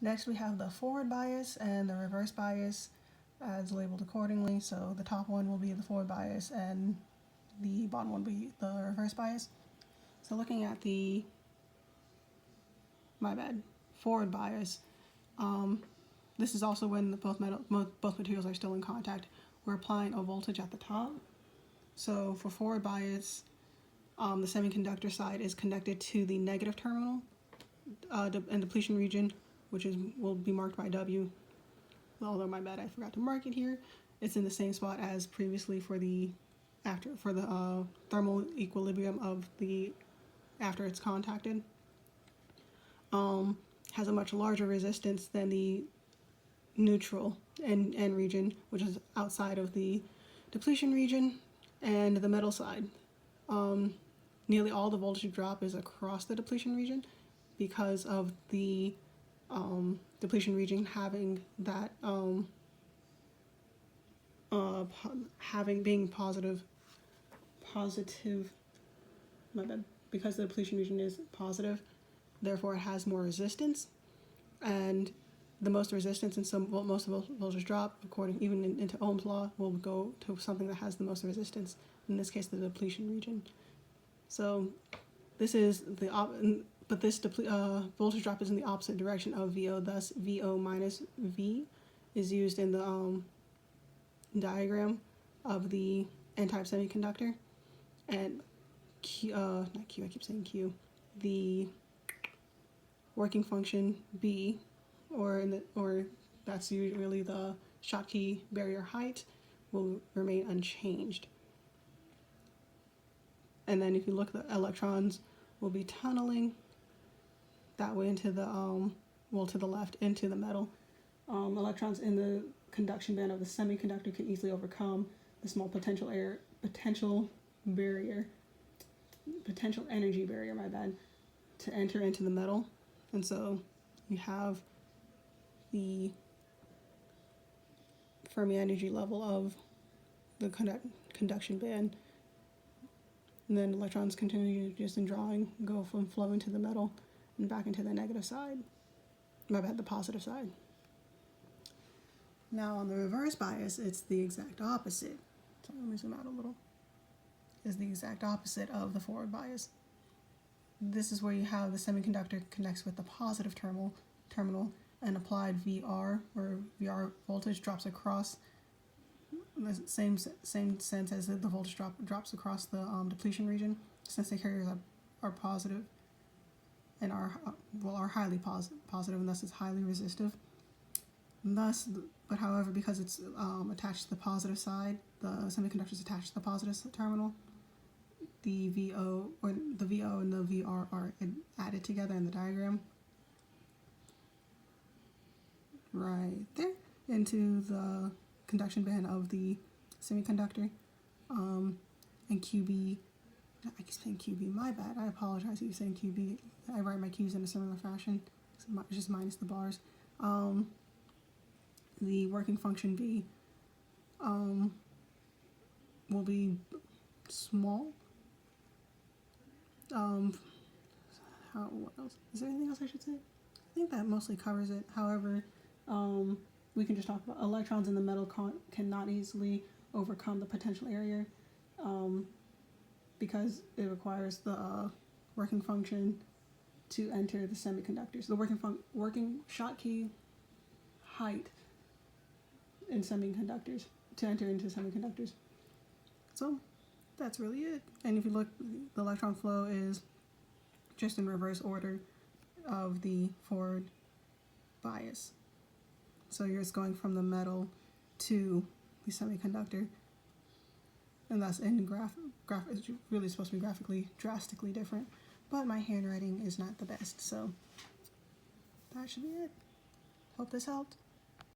Next we have the forward bias and the reverse bias as labeled accordingly. So the top one will be the forward bias and the bottom one will be the reverse bias. So looking at the, forward bias, this is also when both materials are still in contact. We're applying a voltage at the top. So for forward bias, the semiconductor side is connected to the negative terminal and depletion region, which will be marked by W. Although I forgot to mark it here. It's in the same spot as previously for the thermal equilibrium of the after it's contacted. Has a much larger resistance than the neutral N region, which is outside of the depletion region, and the metal side. Nearly all the voltage drop is across the depletion region because of the depletion region having that being positive, because the depletion region is positive, therefore it has more resistance, and the most resistance in most of the voltage drop, according even into Ohm's law, will go to something that has the most resistance. In this case, the depletion region. So this is but this voltage drop is in the opposite direction of VO. Thus, VO minus V is used in the diagram of the N-type semiconductor, and not Q. I keep saying Q. The working function B, or that's usually the Schottky barrier height, will remain unchanged. And then if you look, the electrons will be tunneling that way into the to the left into the metal. Electrons in the conduction band of the semiconductor can easily overcome the small potential energy barrier, to enter into the metal. And so you have the Fermi energy level of the conduction band, and then electrons continue just in drawing, go from flow into the metal and back into the negative side, the positive side. Now on the reverse bias, it's the exact opposite. So let me zoom out a little. Is the exact opposite of the forward bias. This is where you have the semiconductor connects with the positive terminal, and applied VR, or VR voltage, drops across the same sense as the voltage drops across the depletion region, since the carriers are positive and are highly positive, and thus it's highly resistive. And thus, but however, because it's attached to the positive side, the semiconductor is attached to the positive terminal. The VO and the VR are added together in the diagram, right there, into the conduction band of the semiconductor. And QB, I keep saying QB, my bad, I apologize if you're saying QB. I write my Q's in a similar fashion, just minus the bars. The working function B will be small. What else? Is there anything else I should say? I think that mostly covers it. However, we can just talk about electrons in the metal cannot easily overcome the potential area, because it requires the working function to enter the semiconductors. The working Schottky height in semiconductors to enter into semiconductors. So that's really it. And if you look, the electron flow is just in reverse order of the forward bias. So you're just going from the metal to the semiconductor, and that's in it's really supposed to be graphically drastically different, but my handwriting is not the best, so that should be it. Hope this helped.